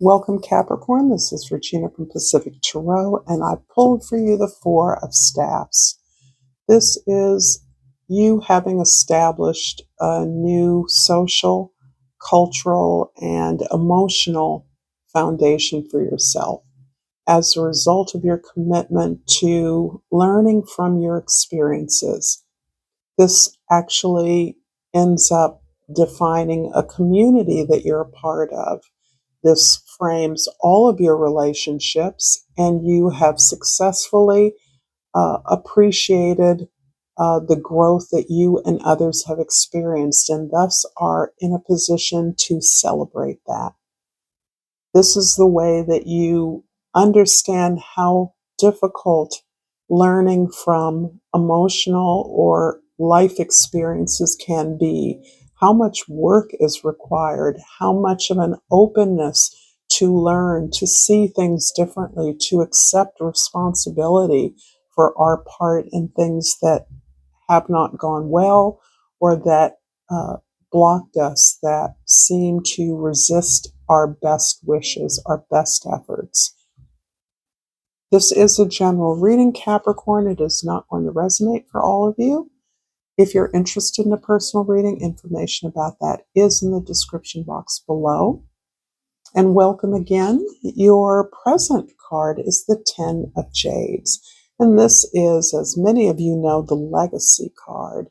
Welcome, Capricorn. This is Regina from Pacific Tarot, and I pulled for you the Four of Staffs. This is you having established a new social, cultural, and emotional foundation for yourself as a result of your commitment to learning from your experiences. This actually ends up defining a community that you're a part of. This frames all of your relationships, and you have successfully appreciated the growth that you and others have experienced, and thus are in a position to celebrate that. This is the way that you understand how difficult learning from emotional or life experiences can be, how much work is required, how much of an openness to learn, to see things differently, to accept responsibility for our part in things that have not gone well or that uh, blocked us, that seem to resist our best wishes, our best efforts. This is a general reading, Capricorn. It is not going to resonate for all of you. If you're interested in a personal reading, information about that is in the description box below. And welcome again. Your present card is the Ten of Jades. And this is, as many of you know, the Legacy card.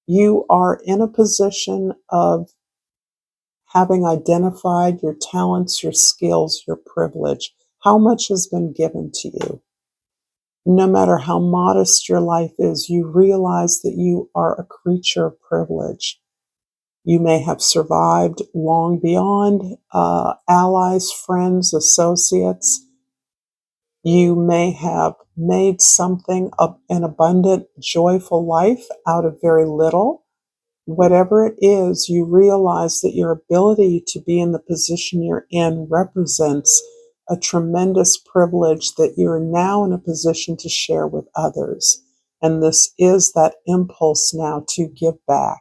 You are in a position of having identified your talents, your skills, your privilege, how much has been given to you. No matter how modest your life is, you realize that you are a creature of privilege. You may have survived long beyond allies, friends, associates. You may have made something of an abundant, joyful life out of very little. Whatever it is, you realize that your ability to be in the position you're in represents a tremendous privilege that you're now in a position to share with others. And this is that impulse now to give back.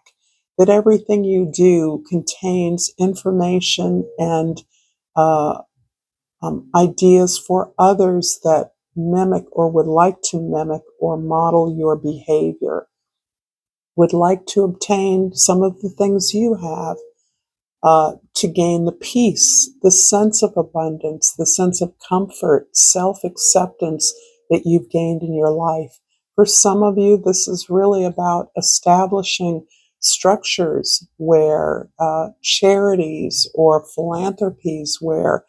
That everything you do contains information and uh, ideas for others that mimic or would like to mimic or model your behavior, would like to obtain some of the things you have, to gain the peace, the sense of abundance, the sense of comfort, self-acceptance that you've gained in your life. For some of you, this is really about establishing structures where charities or philanthropies, where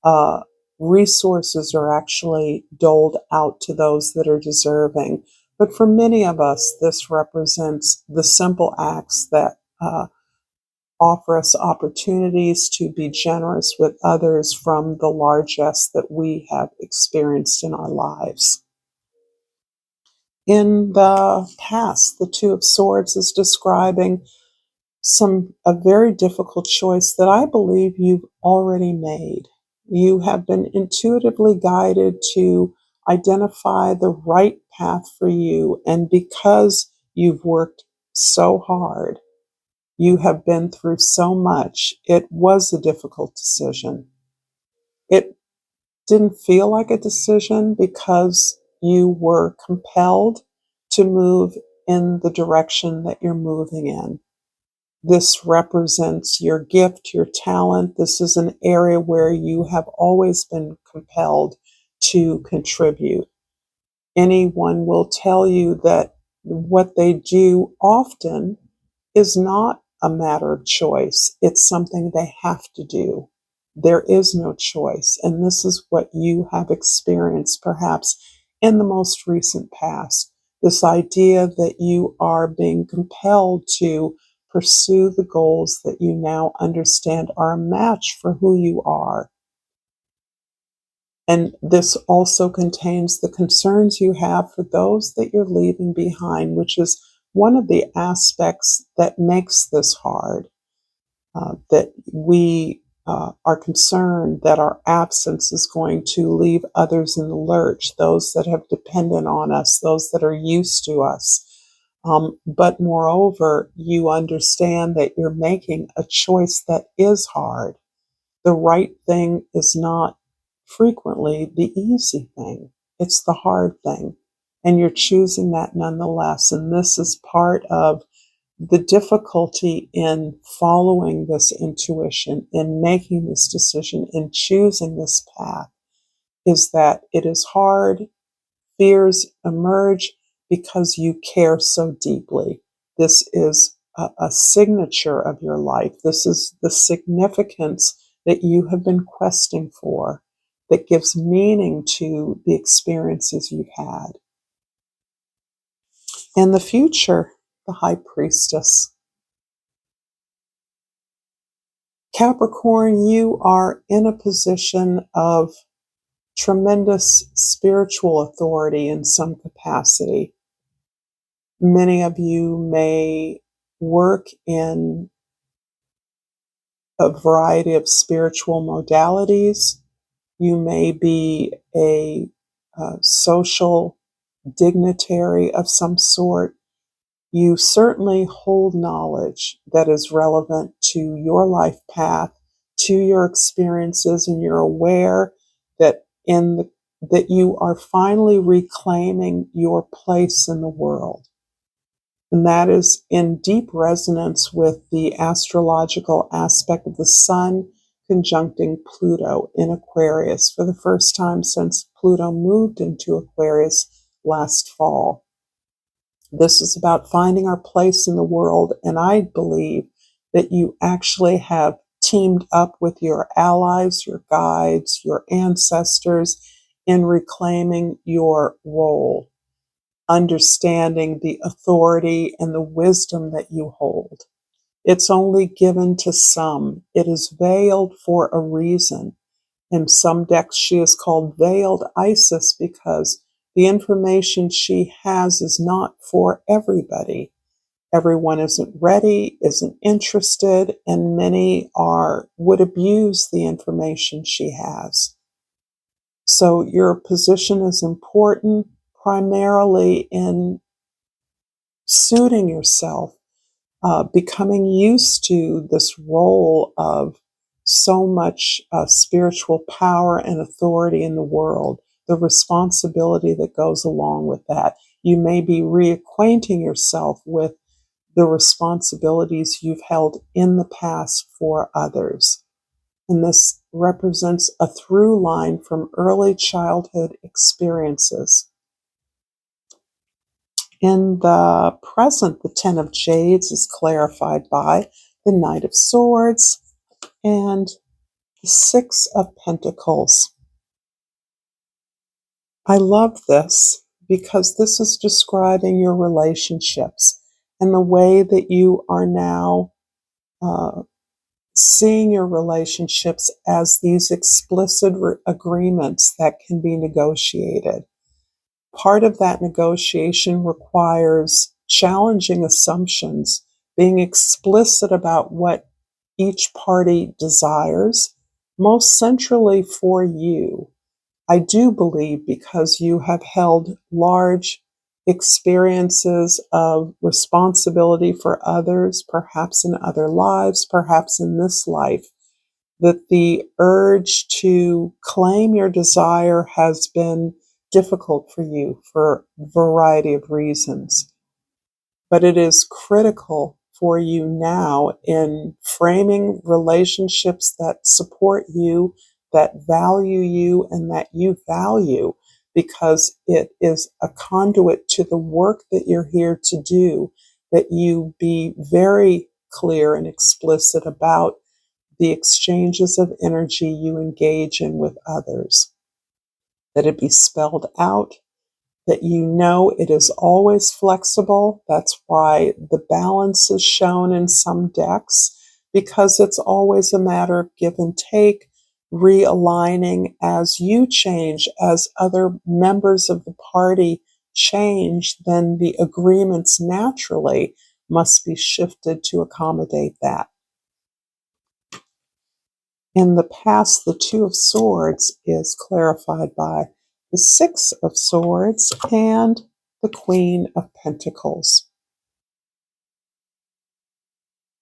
uh, resources are actually doled out to those that are deserving. But for many of us, this represents the simple acts that offer us opportunities to be generous with others from the largesse that we have experienced in our lives. In the past, the Two of Swords is describing a very difficult choice that I believe you've already made. You have been intuitively guided to identify the right path for you, and because you've worked so hard, you have been through so much, it was a difficult decision. It didn't feel like a decision because you were compelled to move in the direction that you're moving in. This represents your gift, your talent. This is an area where you have always been compelled to contribute. Anyone will tell you that what they do often is not a matter of choice. It's something they have to do. There is no choice. And this is what you have experienced perhaps in the most recent past. This idea that you are being compelled to pursue the goals that you now understand are a match for who you are. And this also contains the concerns you have for those that you're leaving behind, which is one of the aspects that makes this hard. That we are concerned that our absence is going to leave others in the lurch, those that have depended on us, those that are used to us. But moreover, you understand that you're making a choice that is hard. The right thing is not frequently the easy thing. It's the hard thing. And you're choosing that nonetheless. And this is part of the difficulty in following this intuition, in making this decision, in choosing this path, is that it is hard. Fears emerge because you care so deeply. This is a signature of your life. This is the significance that you have been questing for, that gives meaning to the experiences you've had. In the future, the High Priestess. Capricorn, you are in a position of tremendous spiritual authority in some capacity. Many of you may work in a variety of spiritual modalities. You may be a social dignitary of some sort. You certainly hold knowledge that is relevant to your life path, to your experiences, and you're aware that that you are finally reclaiming your place in the world. And that is in deep resonance with the astrological aspect of the Sun conjuncting Pluto in Aquarius for the first time since Pluto moved into Aquarius last fall. This is about finding our place in the world, and I believe that you actually have teamed up with your allies, your guides, your ancestors in reclaiming your role, understanding the authority and the wisdom that you hold. It's only given to some. It is veiled for a reason. In some decks, she is called Veiled Isis because the information she has is not for everybody. Everyone isn't ready, isn't interested, and many would abuse the information she has. So your position is important primarily in suiting yourself, becoming used to this role of so much spiritual power and authority in the world, the responsibility that goes along with that. You may be reacquainting yourself with the responsibilities you've held in the past for others. And this represents a through line from early childhood experiences. In the present, the Ten of Jades is clarified by the Knight of Swords and the Six of Pentacles. I love this because this is describing your relationships and the way that you are now seeing your relationships as these explicit agreements that can be negotiated. Part of that negotiation requires challenging assumptions, being explicit about what each party desires, most centrally for you. I do believe because you have held large experiences of responsibility for others, perhaps in other lives, perhaps in this life, that the urge to claim your desire has been difficult for you for a variety of reasons. But it is critical for you now in framing relationships that support you, that value you, and that you value, because it is a conduit to the work that you're here to do, that you be very clear and explicit about the exchanges of energy you engage in with others, that it be spelled out, that you know it is always flexible. That's why the balance is shown in some decks, because it's always a matter of give and take, realigning as you change, as other members of the party change, then the agreements naturally must be shifted to accommodate that. In the past, the Two of Swords is clarified by the Six of Swords and the Queen of Pentacles.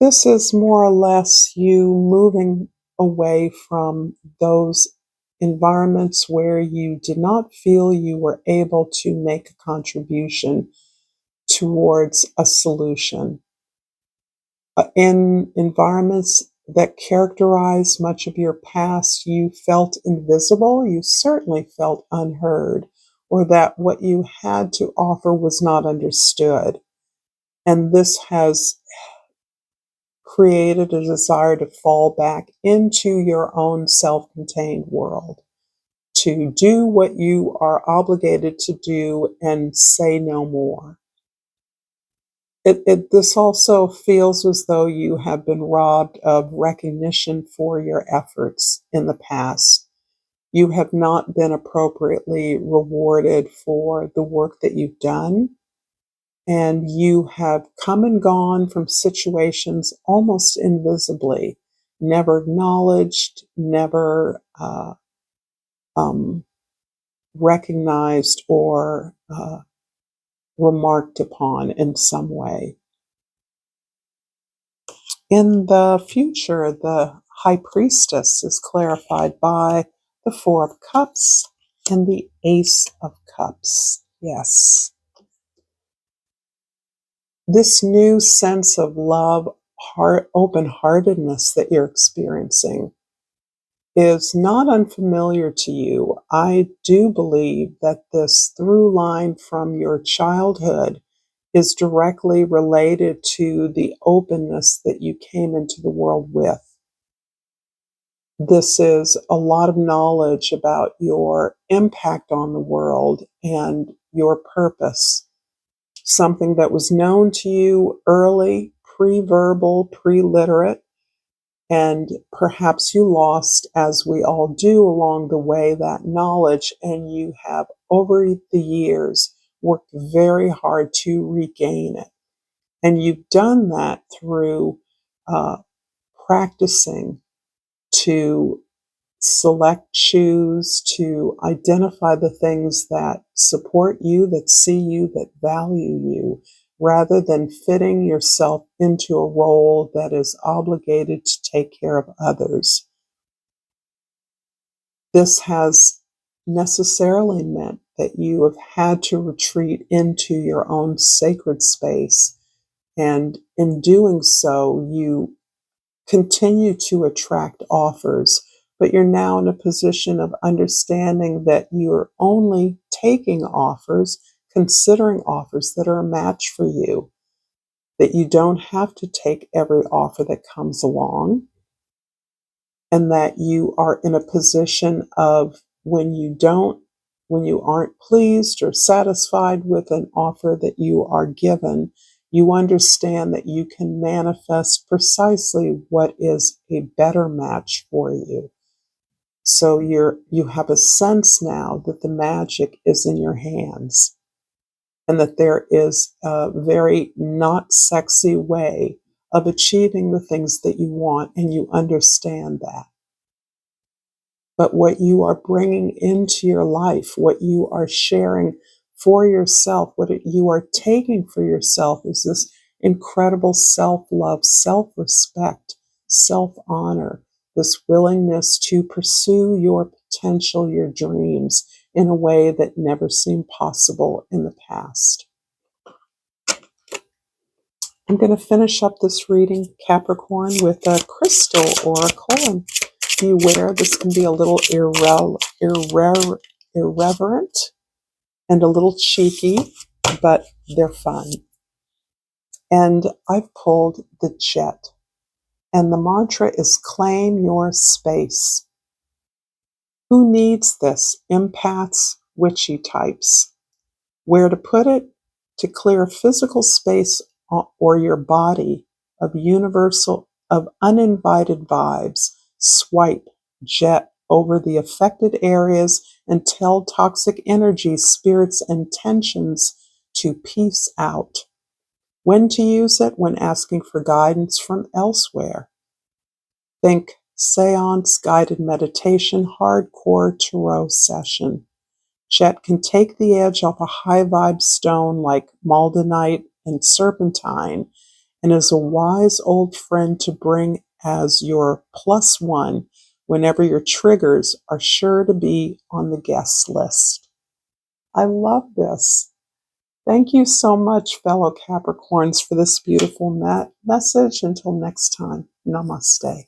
This is more or less you moving away from those environments where you did not feel you were able to make a contribution towards a solution. In environments that characterized much of your past, you felt invisible, you certainly felt unheard, or that what you had to offer was not understood. And this has created a desire to fall back into your own self contained world, to do what you are obligated to do and say no more. This also feels as though you have been robbed of recognition for your efforts in the past. You have not been appropriately rewarded for the work that you've done, and you have come and gone from situations almost invisibly, never acknowledged, never um, recognized or remarked upon in some way. In the future, the High Priestess is clarified by the Four of Cups and the Ace of Cups. Yes. This new sense of love, heart, open-heartedness that you're experiencing is not unfamiliar to you. I do believe that this through line from your childhood is directly related to the openness that you came into the world with. This is a lot of knowledge about your impact on the world and your purpose. Something that was known to you early, pre-verbal, pre-literate, and perhaps you lost, as we all do along the way, that knowledge, and you have over the years worked very hard to regain it. And you've done that through practicing to select, choose, to identify the things that support you, that see you, that value you, rather than fitting yourself into a role that is obligated to take care of others. This has necessarily meant that you have had to retreat into your own sacred space, and in doing so, you continue to attract offers, but you're now in a position of understanding that you're only taking offers, considering offers that are a match for you, that you don't have to take every offer that comes along, and that you are in a position of when you aren't pleased or satisfied with an offer that you are given, you understand that you can manifest precisely what is a better match for you. So you have a sense now that the magic is in your hands, and that there is a very not sexy way of achieving the things that you want, and you understand that. But what you are bringing into your life, what you are sharing for yourself, what you are taking for yourself is this incredible self-love, self-respect, self-honor, this willingness to pursue your potential, your dreams in a way that never seemed possible in the past. I'm going to finish up this reading, Capricorn, with a crystal oracle. And beware, this can be a little irreverent and a little cheeky, but they're fun. And I've pulled the Jet, and the mantra is claim your space. Who needs this? Empaths, witchy types. Where to put it? To clear physical space or your body of uninvited vibes. Swipe Jet over the affected areas and tell toxic energies, spirits, and tensions to peace out. When to use it? When asking for guidance from elsewhere. Think seance, guided meditation, hardcore tarot session. Jet can take the edge off a high vibe stone like maldenite and serpentine, and is a wise old friend to bring as your +1 whenever your triggers are sure to be on the guest list. I love this. Thank you so much, fellow Capricorns, for this beautiful message. Until next time, namaste.